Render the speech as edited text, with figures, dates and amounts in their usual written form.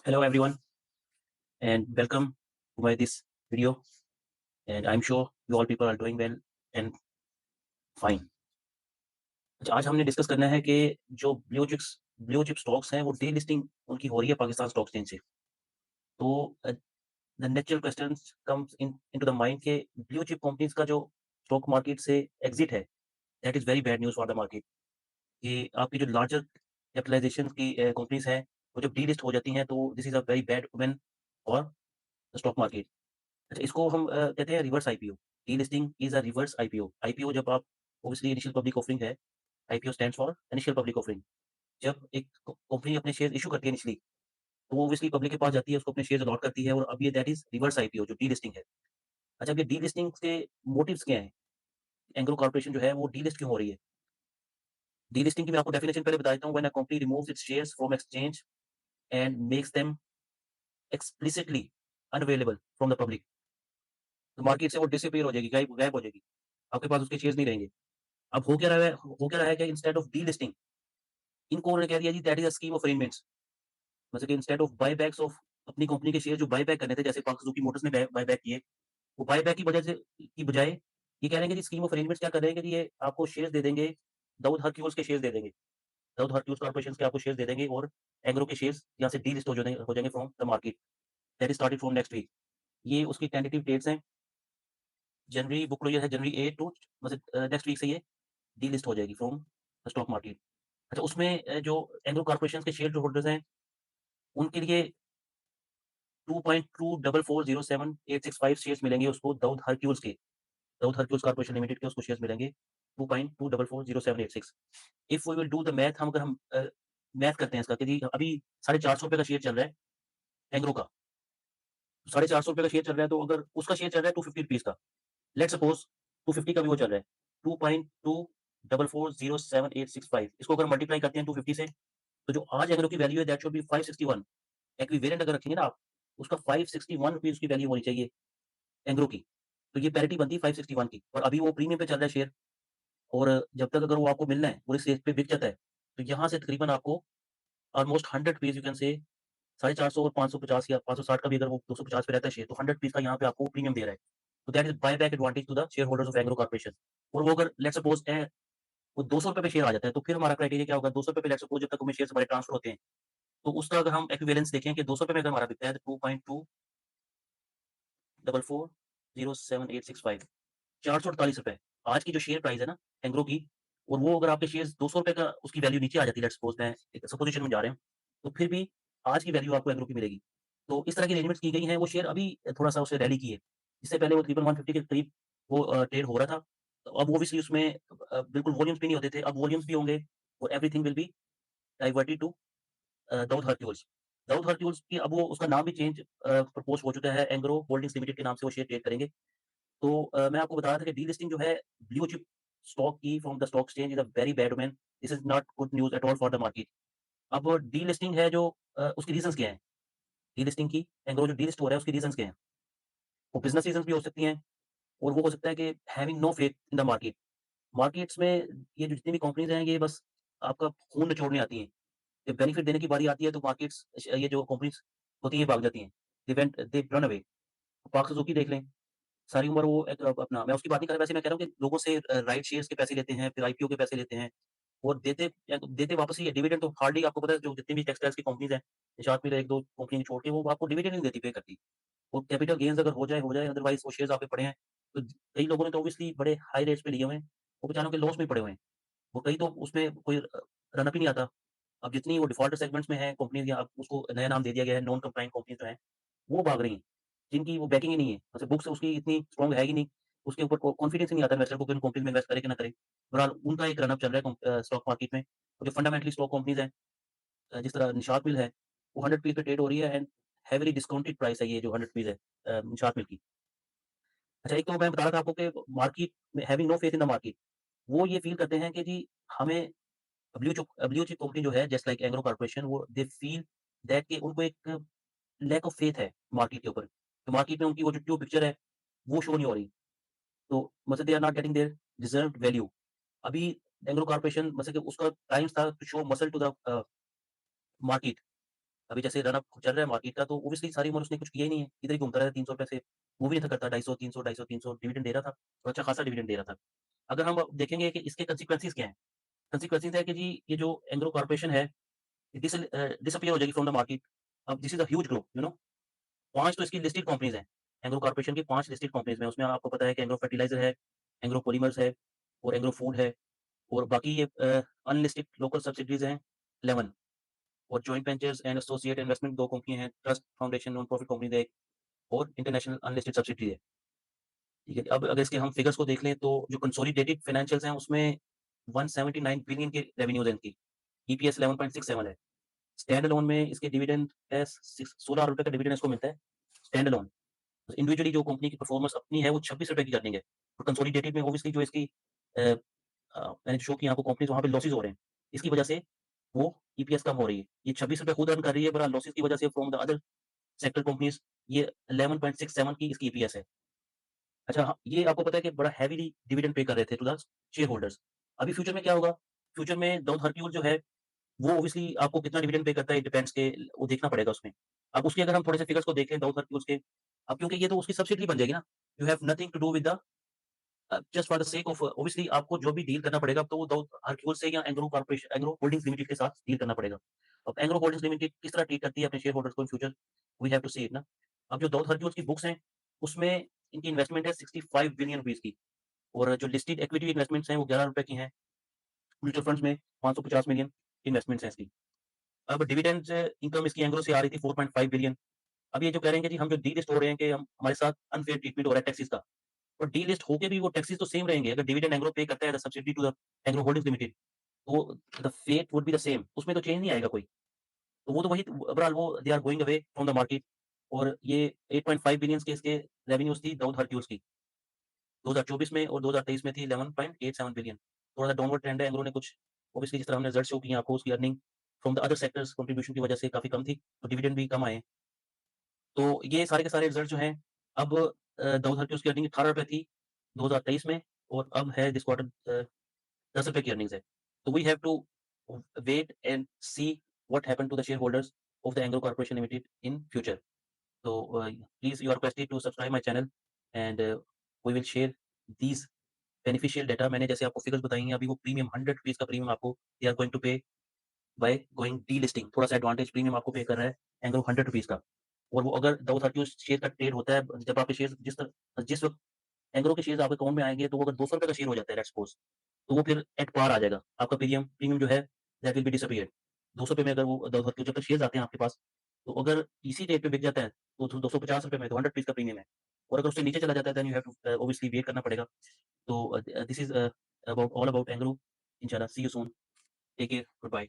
Hello everyone and welcome to my this video, and I'm sure you all people are doing well and fine. अच्छा, आज हमने discuss करना है कि जो ब्लू चिप स्टॉक्स हैं वो डे लिस्टिंग उनकी हो रही है पाकिस्तान स्टॉक एक्सचेंज से। तो the natural questions comes in into the mind के ब्लू चिप कंपनीज का जो स्टॉक मार्केट से एग्जिट है, that is very bad news for the market. कि आपकी जो लार्जर कैपिटलाइजेशन की कंपनीज हैं, वो जब डीलिस्ट हो जाती हैं तो this is a very bad omen for the stock market. अच्छा, इसको हम कहते हैं reverse IPO. Delisting is a reverse IPO. IPO जब आप ऑब्वियसली इनिशियल पब्लिक ऑफरिंग है, IPO stands for initial public offering. जब एक कंपनी अपने शेयर इश्यू करती है इनिशियली, तो वो ऑब्वियसली पब्लिक के पास जाती है, उसको अपने शेयर्स अलॉट करती है और अब ये दैट इज़ रिवर्स आईपीओ जो डीलिस्टिंग है। अच्छा, अब ये डीलिस्टिंग के मोटिव्स क्या हैं? एंग्रो कॉर्पोरेशन जो है वो डीलिस्ट क्यों हो रही है? डीलिस्टिंग की मैं आपको डेफिनिशन पहले बता देता हूँ। When a company removes it's shares from exchange and makes them explicitly unavailable from the public. तो मार्केट से वो डिसअपीयर हो जाएगी, गायब गायब हो जाएगी। आपके पास उसके शेयर्स नहीं रहेंगे। अब हो क्या रहा है कि इंस्टेड ऑफ डीलिस्टिंग, इनको उन्होंने कह दिया जी that is a scheme of arrangements. मतलब कि इंस्टेड ऑफ बायबैक्स ऑफ अपनी कंपनी के शेयर जो बायबैक करने थे, जैसे पाक सुजुकी मोटर्स ने बायबैक किए, वो बायबैक की वजह से की बजाय ये कह रहे हैं कि जी स्कीम ऑफ अरेंजमेंट्स क्या कर रहे हैं कि ये आपको शेयर्स दे देंगे, दाऊद हरक्यूल्स के शेयर्स दे देंगे। दाऊद हरक्यूल्स कॉर्पोरेशन के आपको शेयर्स दे देंगे और एंग्रो के शेयर्स यहाँ से डीलिस्ट हो जाएंगे from the market. That is started from next week. ये उसकी टेंटेटिव डेट्स हैं। जनवरी बुक क्लोजर है जनवरी 8 टू, मतलब नेक्स्ट वीक से ये डीलिस्ट हो जाएगी फ्रॉम द स्टॉक मार्केट। अच्छा, उसमें जो एंग्रो कॉर्पोरेशन के शेयर होल्डर्स हैं, उनके लिए 2.24407865 शेयर्स मिलेंगे उसको दाऊद हरक्यूल्स के। दाऊद हरक्यूल्स कॉर्पोरेशन लिमिटेड के उसको शेयर्स मिलेंगे 2.24407865। If we will do the math, हम अगर हम मैथ करते हैं इसका कि जी अभी ₹450 का शेयर चल रहा है एंग्रो का। ₹450 का शेयर चल रहा है, तो अगर उसका शेयर चल रहा है ₹250 का, लेट्स सपोज 250 का भी वो चल रहा है, 2.24407865, इसको अगर मल्टीप्लाई करते हैं 250 से, तो जो आज एंग्रो की वैल्यू है दैट शुड बी 561। एक्विवेलेंट अगर रखेंगे ना आप, उसका ₹561 उसकी वैल्यू होनी चाहिए एंग्रो की। तो ये पैरिटी बनती है 561 की, और अभी वो प्रीमियम पे चल रहा है शेयर। और जब तक अगर वो आपको मिलना है, पूरे स्टेज पे बिक जाता है, तो यहाँ से तकरीबन आपको almost 100 piece you can say 450 और 550 या 560 का भी अगर वो 250 पे रहता है शेयर, तो 100 पीस का यहाँ पे आपको प्रीमियम दे रहा है। तो that is buy back advantage to the shareholders of Engro corporation. और वो अगर लेट्स सपोज वो ₹200 पे शेयर आ जाता है, तो फिर हमारा क्राइटेरिया क्या होगा? ₹200 पे लेट्स सपोज जब तक हमें शेयर हमारे ट्रांसफर होते हैं, तो उसका अगर हम एक्विवेलेंस देखें कि ₹200 में अगर हमारा बिकता है तो 2.24407865, ₹448 आज की जो शेयर प्राइस है ना एंग्रो की। और वो अगर आपके शेयर्स ₹200 का उसकी वैल्यू नीचे आ जाती है, लेट्स सपोज मैं एक सपोजिशन में जा रहे हैं, तो फिर भी आज की वैल्यू आपको एंग्रो की मिलेगी। तो इस तरह की अरेंजमेंट्स की गई हैं। वो शेयर अभी थोड़ा-सा उसने रैली की है। इससे पहले वो तकरीबन 150 के करीब वो ट्रेड हो रहा था। तो अब ऑब्वियसली उसमें बिल्कुल वॉल्यूम्स भी नहीं होते थे, अब वॉल्यूम्स भी होंगे और everything will be diverted to Dawood Hercules. Dawood Hercules की अब वो उसका नाम भी चेंज प्रपोज़ हो चुका है, एंग्रो होल्डिंग्स लिमिटेड के नाम से वो शेयर ट्रेड करेंगे। तो मैं आपको बता रहा था कि डीलिस्टिंग जो है ब्लू चिप स्टॉक की from the stock exchange is a very bad omen. This is not good news at all for the market. अब डीलिस्टिंग है जो उसकी रीज़न्स क्या हैं? डीलिस्टिंग की एंग्रो जो डीलिस्ट हो रहा है उसकी रीज़न्स क्या हैं? वो बिज़नेस रीज़न्स भी हो सकती हैं, और वो हो सकता है कि having no faith in the market. Markets में ये जो जितनी भी कंपनीज़ हैं, ये बस आपका खून निचोड़ने आती हैं। जब बेनिफिट देने की बारी आती है, तो मार्केट्स ये जो कंपनीज़ होती हैं, भाग जाती हैं। They run away. Park Suzuki देख लें, सारी उम्र वो एक अपना, मैं उसकी बात नहीं कर रहा, वैसे मैं कह रहा हूँ कि लोगों से राइट शेयर्स के पैसे लेते हैं, फिर आईपीओ के पैसे लेते हैं और देते वापस ही है। डिविडेंड तो हार्डली, आपको पता है जो जितनी भी टेक्सटाइल्स की कंपनीज़ हैं, निशात मिल 1-2 कंपनी छोड़ के, वो आपको डिविडेंड नहीं देती, पे करती। वो कैपिटल गेन्स अगर हो जाए, अदरवाइज़ वो शेयर्स आपके पड़े हैं। तो कई लोगों ने तो ऑब्वियसली बड़े हाई रेट्स पे लिए हुए हैं, वो बेचारों के लॉस में पड़े हुए हैं। वो कई तो उसमें कोई रन अप ही नहीं आता। अब जितनी वो डिफ़ॉल्टर सेगमेंट्स में हैं कंपनीज़, या अब उसको नया नाम दे दिया गया है, नॉन कंप्लायंट कंपनीज़ जो हैं, वो भाग रही हैं, जिनकी वो बैकिंग ही नहीं है। मतलब बुक्स उसकी इतनी स्ट्रॉन्ग है ही नहीं, उसके ऊपर कॉन्फिडेंस ही नहीं आता इन्वेस्टर को कि उन कंपनीज़ में इन्वेस्ट करे कि ना करे। बहरहाल उनका एक रन अप चल रहा है स्टॉक मार्केट में। और जो फंडामेंटली स्टॉक कंपनीज़ हैं, जिस तरह निशात मिल है, वो 100 पीस पे ट्रेड हो रही है, एंड हेवीली डिस्काउंटेड प्राइस है ये जो 100 पीस है निशात मिल की। अच्छा, एक तो मैं बता रहा था आपको कि मार्केट में having no faith in the market, वो ये फ़ील करते हैं कि जी हमें ब्लू चिप कंपनी जो है जस्ट लाइक एग्रो कॉर्पोरेशन, वो दे फ़ील दैट कि उनको एक लैक ऑफ फेथ है मार्केट के ऊपर। तो मार्केट में उनकी वो जो ट्रू पिक्चर है, वो शो नहीं हो रही। तो मतलब they are not getting their deserved value. अभी एग्रो कॉर्पोरेशन मतलब कि उसका टाइम था to show muscle to the market, अभी जैसे रन अप चल रहा है मार्केट का, तो ऑब्वियसली सारी उम्र उसने कुछ किया ही नहीं है, इधर ही घूमता रहा है, ₹300 से मूव ही नहीं था करता, 250, 300 डिविडेंड दे रहा था और अच्छा खासा डिविडेंड दे रहा था। अगर हम अब देखेंगे कि इसके कांसेक्वेंसेस क्या हैं? कांसेक्वेंसेस है कि जी ये जो एंग्रो कॉर्पोरेशन है, डिसअपीयर हो जाएगी फ्रॉम द मार्केट। अब this is a huge group, 5 तो इसकी लिस्टेड कंपनीज़ हैं। एंग्रो कॉर्पोरेशन की 5 लिस्टेड कंपनीज़ में, उसमें आपको पता है कि एंग्रो फर्टिलाइज़र है, एंग्रो पॉलीमर्स है और एंग्रो फूड है और बाकी ये अनलिस्टेड लोकल सब्सिडियरीज़ हैं 11 और joint ventures and associate investment 2 कंपनियाँ हैं, trust foundation non profit companies है एक और इंटरनेशनल अनलिस्टेड सब्सिडियरी है। ठीक है? अब अगर इसके हम फिगर्स को देख लें तो जो कंसोलिडेटेड फाइनेंशियल्स हैं उसमें 179 बिलियन के रेवेन्यूज़ हैं इनकी, ईपीएस 11.67 है। स्टैंड अलोन में इसके डिविडेंड है ₹16 का डिविडेंड इसको मिलता है, स्टैंड अलोन। इंडिविजुअली जो कंपनी की परफॉर्मेंस अपनी है वो ₹26 की अर्निंग है। और कंसोलिडेटेड में ऑब्वियसली जो इसकी अ मैंने शो किया आपको कंपनीज़ वहाँ पे लॉसेस हो रहे हैं। इसकी वजह से वो ईपीएस कम हो रही है। ये ₹26 खुद अर्न कर रही है, बट लॉसेस की वजह से from the other sector companies ये 11.67 की इसकी ईपीएस है। अच्छा हाँ, ये आपको पता है कि बड़ा हेवीली डिविडेंड पे कर रहे थे टू द शेयर होल्डर्स। अभी फ्यूचर में क्या होगा? फ्यूचर में दाऊद हरक्यूल जो है, वो ऑब्वियसली आपको कितना डिविडेंड पे करता है, इट डिपेंड्स के वो देखना पड़ेगा उसमें। अब उसके अगर हम थोड़े से फिगर्स को देखें दाऊद हरक्यूल्स के, अब क्योंकि ये तो उसकी सब्सिडियरी बन जाएगी ना, you have nothing to do with the just for the sake of obviously आपको जो भी डील करना पड़ेगा, अब तो वो दाऊद हरक्यूल से या एंग्रो होल्डिंग्स लिमिटेड के साथ डील करना पड़ेगा। अब एंग्रो होल्डिंग्स लिमिटेड किस तरह ट्रीट करती है अपने शेयर होल्डर्स को in future, we have to see it ना। अब जो दाऊद हरक्यूल्स की बुक्स हैं, उसमें इनकी इन्वेस्टमेंट है 65 बिलियन रुपीज़ की और जो लिस्टेड इक्विटी इन्वेस्टमेंट्स हैं वो ₹11 की हैं। म्यूचुअल फंड्स में 550 मिलियन इन्वेस्टमेंट्स हैं इसकी। अब डिविडेंड्स इनकम इसकी एंग्रो से आ रही थी 4.5 बिलियन। अब ये जो कह रहे हैं कि जी हम जो डीलिस्ट हो रहे हैं कि हम हमारे साथ अनफेयर ट्रीटमेंट हो रहा है टैक्सेस का। और डीलिस्ट होके भी वो टैक्सेस तो सेम रहेंगे। अगर डिविडेंड एंग्रो पे करता है as a subsidy to the Engro holdings limited, तो the fate would be the same, उसमें तो चेंज नहीं आएगा कोई। तो वो तो वही ओवरऑल वो they are going away from the market और ये 8.5 बिलियंस के इसके रेवेन्यूज़ थी दाऊद हरक्यूल्स की। 2024 में और 2023 में थी 11.87 बिलियन। थोड़ा-सा डाउनवर्ड ट्रेंड है, एंग्रो ने कुछ ऑब्वियसली जिस तरह हमने रिजल्ट शो किए आपको, उसकी earning from the other sectors contribution की वजह से काफ़ी कम थी, तो डिविडेंड भी कम आए हैं। तो ये सारे के सारे रिजल्ट जो हैं, अब दाऊद हरक्यूल्स की अर्निंग ₹18 थी 2023 में और अब है दिस क्वार्टर ₹10 की अर्निंग्स है। तो we have to wait and see what happened to the shareholders of the Engro corporation limited in future. So, please you are requested to subscribe my channel and we will share these beneficial data। मैंने जैसे आपको figures बताई हैं, अभी वो premium ₹100 का premium आपको दे are going to पे बाय गोइंग डीलिस्टिंग। थोड़ा सा एडवांटेज प्रीमियम आपको पे कर रहा है एंग्रो ₹100 का। और वो अगर दाऊद हरक्यूज शेयर का ट्रेड होता है, जब आपके शेयर जिस वक़्त एंग्रो के शेयर्स आपके अकाउंट में आएँगे, तो वो अगर ₹200 का शेयर हो जाता है लेट्स सपोज़, तो वो फिर एट पार आ जाएगा। आपका प्रीमियम प्रीमियम जो है दैट विल बी डिसअपीयर्ड। ₹200 में अगर वो दाऊद हरक्यूज जब तक शेयर्स आते हैं आपके पास, तो अगर इसी रेट पे बिक जाता है, तो ₹250 में तो ₹100 का प्रीमियम है। और अगर उससे नीचे चला जाता है, then you have to obviously wait करना पड़ेगा। तो this is about all about Engro. इंशाल्लाह see you soon. Take care, good bye.